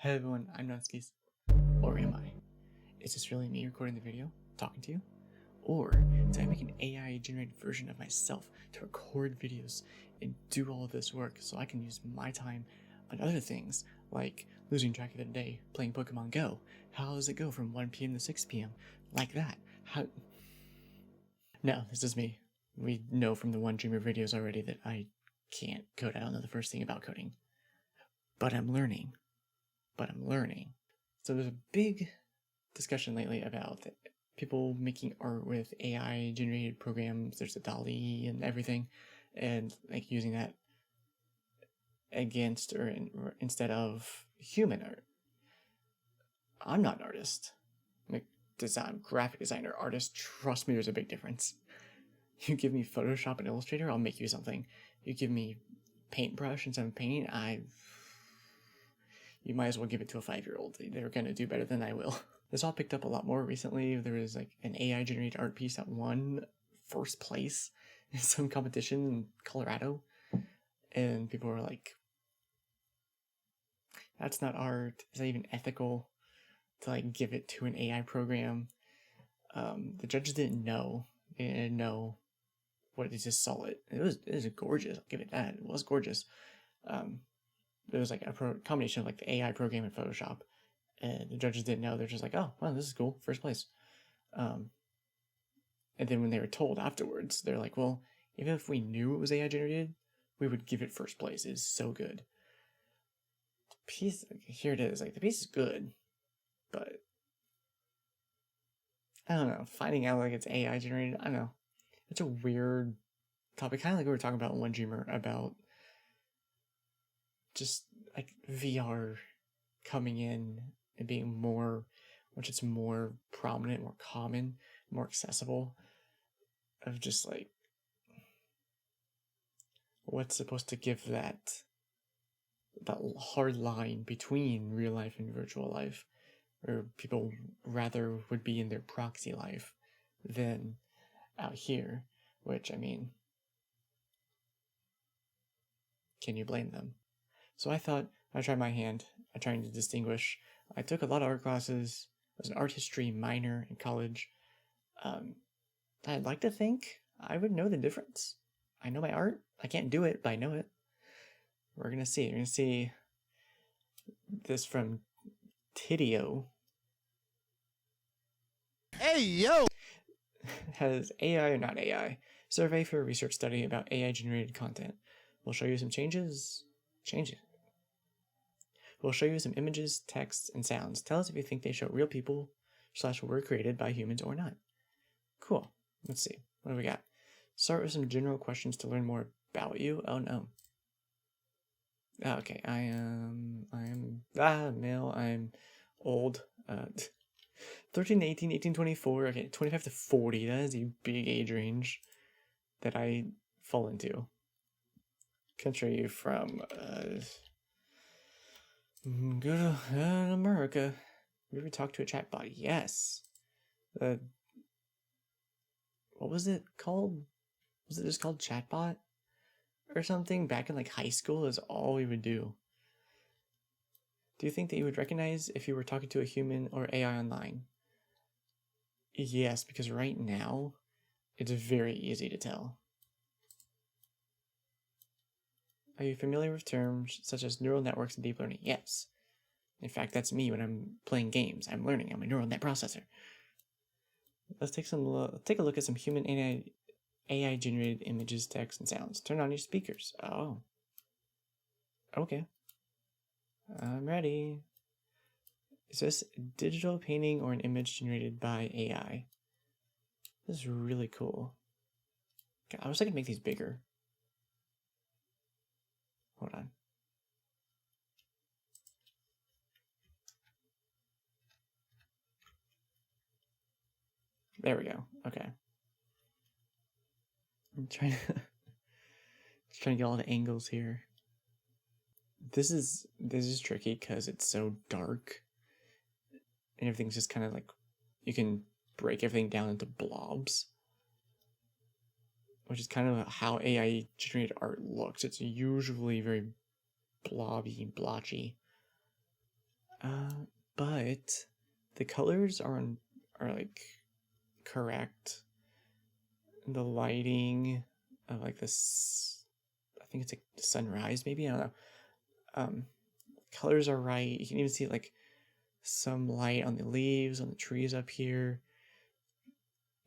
Hey everyone, I'm Nunskis. Or am I? Is this really me recording the video, talking to you? Or did I make an AI generated version of myself to record videos and do all of this work so I can use my time on other things like losing track of the day, playing Pokemon Go? How does it go from 1 p.m. to 6 p.m.? Like that. How? No, this is me. We know from the One Dreamer videos already that I can't code. I don't know the first thing about coding. But I'm learning. So there's a big discussion lately about people making art with AI generated programs. There's the DALL-E and everything, and like using that against or instead of human art. I'm not an artist. I'm a graphic designer, artist. Trust me, there's a big difference. You give me Photoshop and Illustrator, I'll make you something. You give me paintbrush and some paint, you might as well give it to a 5-year-old. They're gonna do better than I will. This all picked up a lot more recently. There was like an AI generated art piece that won first place in some competition in Colorado. And people were like, that's not art. Is that even ethical to like give it to an AI program? The judges didn't know. They didn't know what they just saw it. It was gorgeous. I'll give it that. It was gorgeous. There was like a combination of like the AI program and Photoshop, and the judges didn't know. They're just like, oh, wow, this is cool, first place. And then when they were told afterwards, they're like, well, even if we knew it was AI generated, we would give it first place. It's so good. The piece, here it is. Like, the piece is good, but I don't know. Finding out like it's AI generated, I don't know. It's a weird topic, kind of like we were talking about in One Dreamer about just like VR coming in and being more, which it's more prominent, more common, more accessible, of just like what's supposed to give that hard line between real life and virtual life, or people rather would be in their proxy life than out here, which, I mean, can you blame them? So I thought I'd try my hand at trying to distinguish. I took a lot of art classes. I was an art history minor in college. I'd like to think I would know the difference. I know my art. I can't do it, but I know it. We're going to see. You're going to see this from Tidio. Hey, yo! Has AI or not AI? Survey for a research study about AI generated content. We'll show you some changes. We'll show you some images, texts, and sounds. Tell us if you think they show real people / were created by humans or not. Cool. Let's see. What do we got? Start with some general questions to learn more about you. Oh no. Okay, I am male. I'm old. 13 to 18, 18 to 24. Okay, 25 to 40. That is a big age range that I fall into. Country from good America. You ever talk to a chatbot? Yes. What was it called? Was it just called chatbot or something? Back in like high school is all we would do. Do you think that you would recognize if you were talking to a human or AI online? Yes, because right now it's very easy to tell. Are you familiar with terms such as neural networks and deep learning? Yes. In fact, that's me when I'm playing games. I'm learning. I'm a neural net processor. Let's take a look at some human AI generated images, text, and sounds. Turn on your speakers. Oh. Okay. I'm ready. Is this a digital painting or an image generated by AI? This is really cool. I wish I could make these bigger. Hold on. There we go. Okay. I'm trying to get all the angles here. This is tricky because it's so dark and everything's just kind of like, you can break everything down into blobs, which is kind of how AI generated art looks. It's usually very blobby, blotchy. But the colors are like correct. The lighting of like this, I think it's like sunrise, maybe, I don't know. Colors are right. You can even see like some light on the leaves on the trees up here.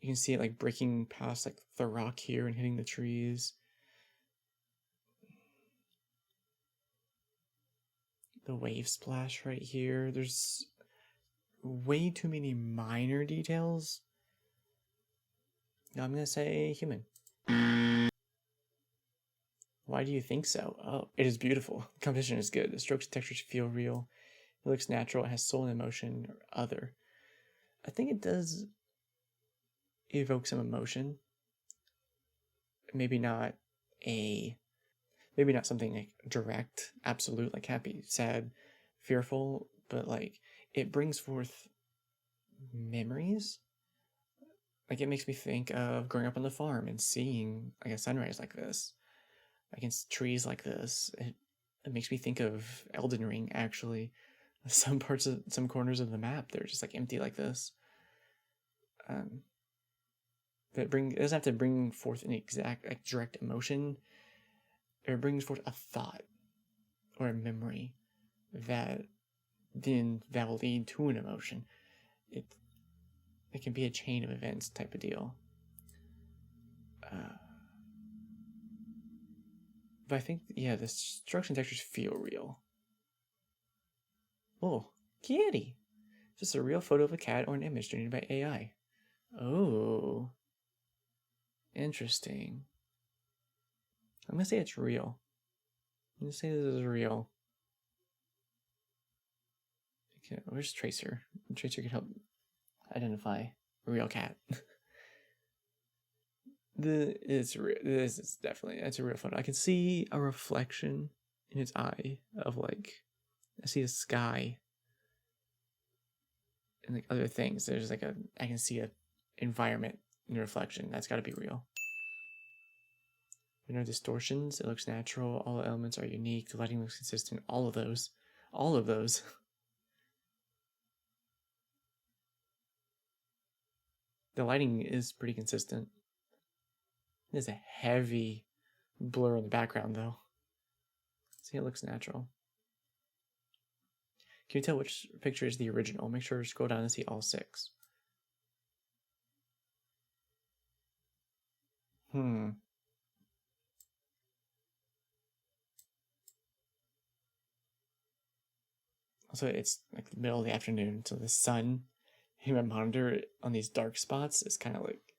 You can see it like breaking past like the rock here and hitting the trees. The wave splash right here. There's way too many minor details. I'm gonna say human. Why do you think so? Oh, it is beautiful. The composition is good. The strokes and textures feel real. It looks natural. It has soul and emotion or other. I think it does evoke some emotion. Maybe not something like direct, absolute, like happy, sad, fearful, but like it brings forth memories. Like it makes me think of growing up on the farm and seeing like a sunrise like this against trees like this. It makes me think of Elden Ring, actually. Some corners of the map, they're just like empty like this. It doesn't have to bring forth an exact, like, direct emotion. It brings forth a thought or a memory that will lead to an emotion. It can be a chain of events type of deal. But I think, yeah, the strokes and textures feel real. Oh, kitty! Just a real photo of a cat or an image generated by AI. Oh, interesting. I'm gonna say it's real. I'm gonna say this is real. Okay, where's Tracer? Tracer can help identify a real cat. This is definitely, it's a real photo. I can see a reflection in its eye of like, I see the sky and like other things. There's like I can see a environment in the reflection. That's got to be real. There are no distortions. It looks natural. All the elements are unique. The lighting looks consistent. All of those. The lighting is pretty consistent. There's a heavy blur in the background though. See, it looks natural. Can you tell which picture is the original? Make sure to scroll down and see all 6. Also, it's like the middle of the afternoon, so the sun in my monitor on these dark spots is kind of like,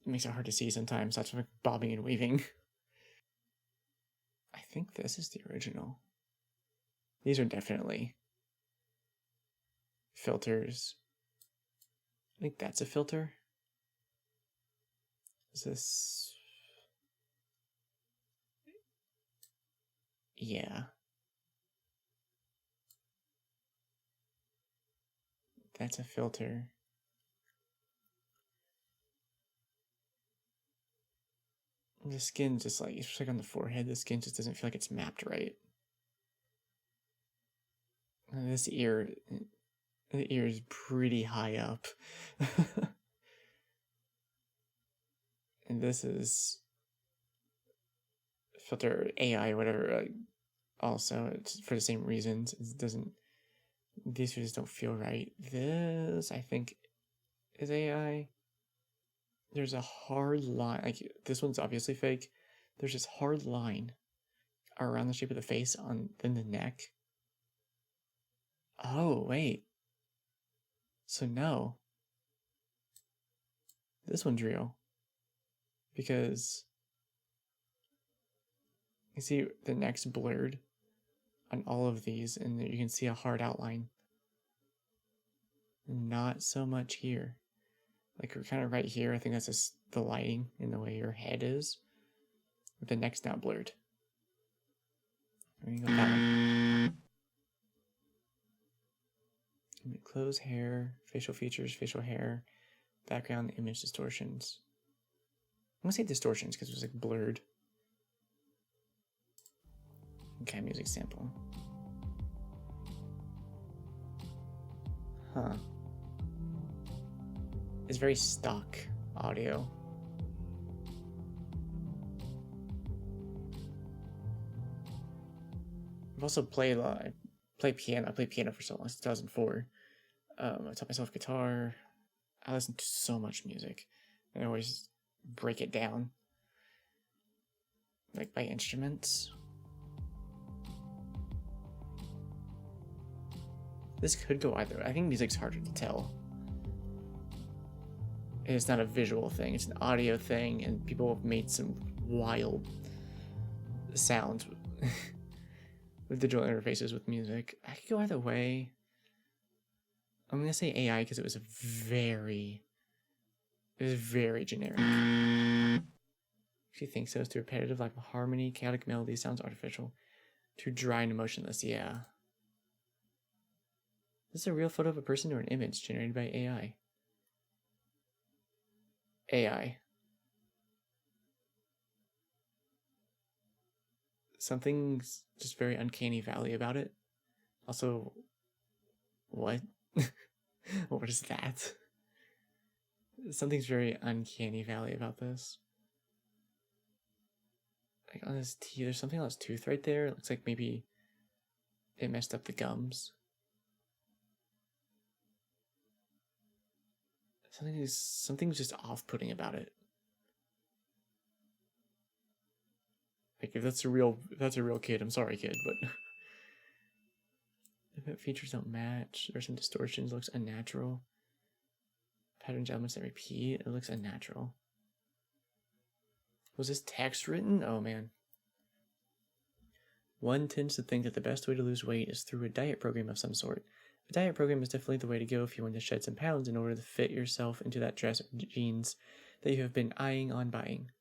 it makes it hard to see sometimes. That's like bobbing and weaving. I think this is the original. These are definitely filters. I think that's a filter. Is this? Yeah. That's a filter. The skin just like, it's like on the forehead, the skin just doesn't feel like it's mapped right. And this ear, the ear is pretty high up. And this is filter AI, whatever. Also, it's for the same reasons. It doesn't. These just don't feel right. This, I think, is AI. There's a hard line. Like this one's obviously fake. There's this hard line around the shape of the face then the neck. Oh wait. So no. This one's real. Because you see the neck's blurred on all of these, and you can see a hard outline. Not so much here. Like we're kind of right here. I think that's just the lighting and the way your head is. The neck's not blurred. We go that one. Clothes, hair, facial features, facial hair, background, image distortions. I'm gonna say distortions because it was like blurred. Okay, music sample. Huh. It's very stock audio. I've also played piano. I played piano for so long, since 2004. I taught myself guitar. I listen to so much music, and I always break it down, like by instruments. This could go either way. I think music's harder to tell. It's not a visual thing, it's an audio thing, and people have made some wild sounds with digital interfaces with music. I could go either way. I'm gonna say AI because it was very generic. She thinks so. It's too repetitive, like harmony, chaotic melody, sounds artificial. Too dry and emotionless, yeah. Is this a real photo of a person or an image generated by AI? AI. Something's just very uncanny valley about it. Also, what? What is that? Something's very uncanny valley about this. Like on his teeth, there's something on his tooth right there. It looks like maybe it messed up the gums. Something's just off-putting about it. Like if that's a real kid, I'm sorry, kid, but if it features don't match, there's some distortions, it looks unnatural. Patterns, elements that repeat, it looks unnatural. Was this text written? Oh man. One tends to think that the best way to lose weight is through a diet program of some sort. A diet program is definitely the way to go if you want to shed some pounds in order to fit yourself into that dress or jeans that you have been eyeing on buying.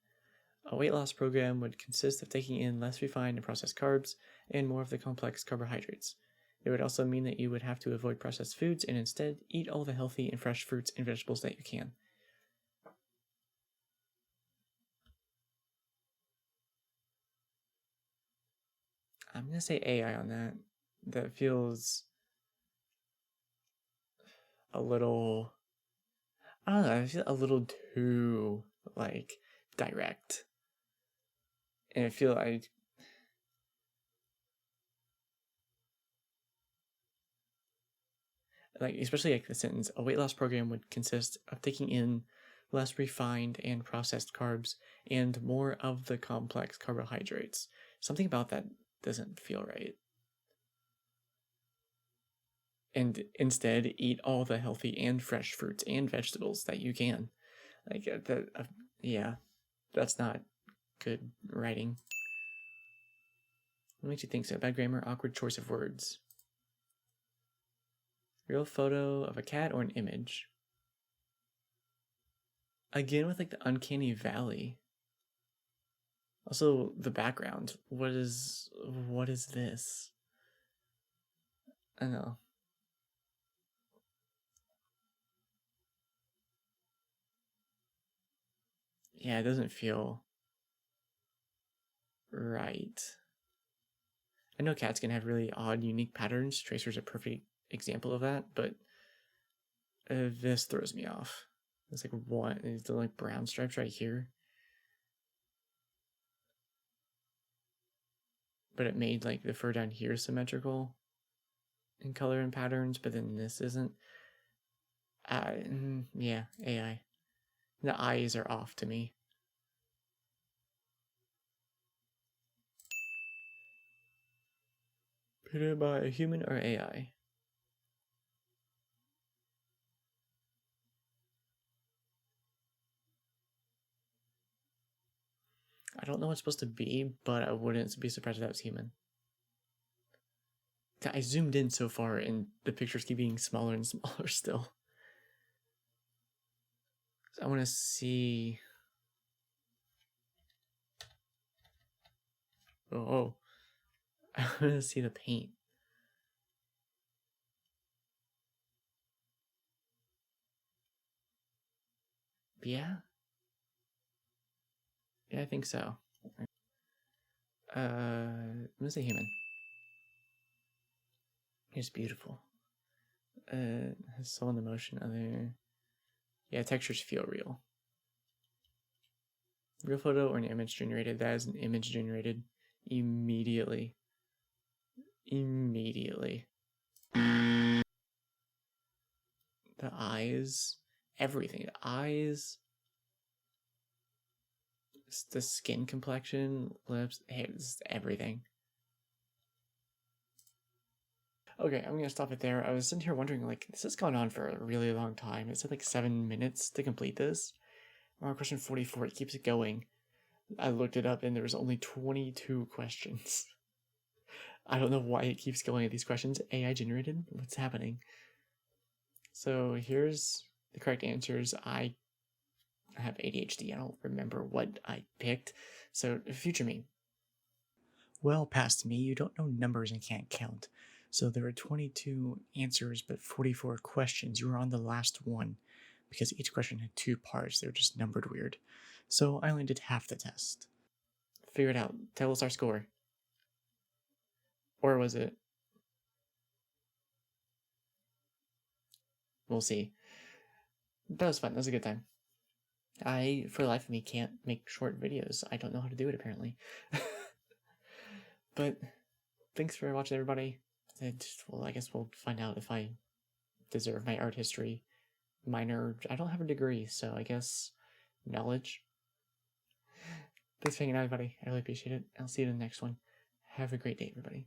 A weight loss program would consist of taking in less refined and processed carbs and more of the complex carbohydrates. It would also mean that you would have to avoid processed foods and instead eat all the healthy and fresh fruits and vegetables that you can. I'm going to say AI on that. That feels a little, I don't know, I feel a little too, like, direct. And I feel like, especially like the sentence, a weight loss program would consist of taking in less refined and processed carbs and more of the complex carbohydrates. Something about that doesn't feel right. And instead, eat all the healthy and fresh fruits and vegetables that you can. Like that, yeah, that's not good writing. What makes you think so? Bad grammar, awkward choice of words. Real photo of a cat or an image? Again with like the uncanny valley. Also the background. What is this? I don't know. Yeah, it doesn't feel right. I know cats can have really odd, unique patterns. Tracer's a perfect example of that, but this throws me off. It's like what? It's the like brown stripes right here. But it made like the fur down here symmetrical in color and patterns, but then this isn't. Yeah, AI. The eyes are off to me. Created by a human or AI? I don't know what it's supposed to be, but I wouldn't be surprised if that was human. God, I zoomed in so far and the pictures keep getting smaller and smaller still. I want to see. Oh, I want to see the paint. Yeah? Yeah, I think so. I'm gonna say human. He's beautiful. has soul and emotion. Other, yeah, textures feel real. Real photo or an image generated? That is an image generated immediately. Immediately. The eyes, everything. The eyes, the skin complexion, lips, hair, everything. Okay, I'm gonna stop it there. I was sitting here wondering, like, this has gone on for a really long time. It said like 7 minutes to complete this. Question 44, it keeps it going. I looked it up and there was only 22 questions. I don't know why it keeps going at these questions. AI generated? What's happening? So here's the correct answers. I have ADHD. I don't remember what I picked. So future me. Well, past me, you don't know numbers and can't count. So there were 22 answers, but 44 questions. You were on the last one because each question had 2 parts. They were just numbered weird. So I only did half the test. Figure it out. Tell us our score. Or was it? We'll see. That was fun. That was a good time. I, for the life of me, can't make short videos. I don't know how to do it, apparently. But thanks for watching, everybody. Well, I guess we'll find out if I deserve my art history minor. I don't have a degree, so I guess knowledge. Thanks for hanging out, everybody. I really appreciate it. I'll see you in the next one. Have a great day, everybody.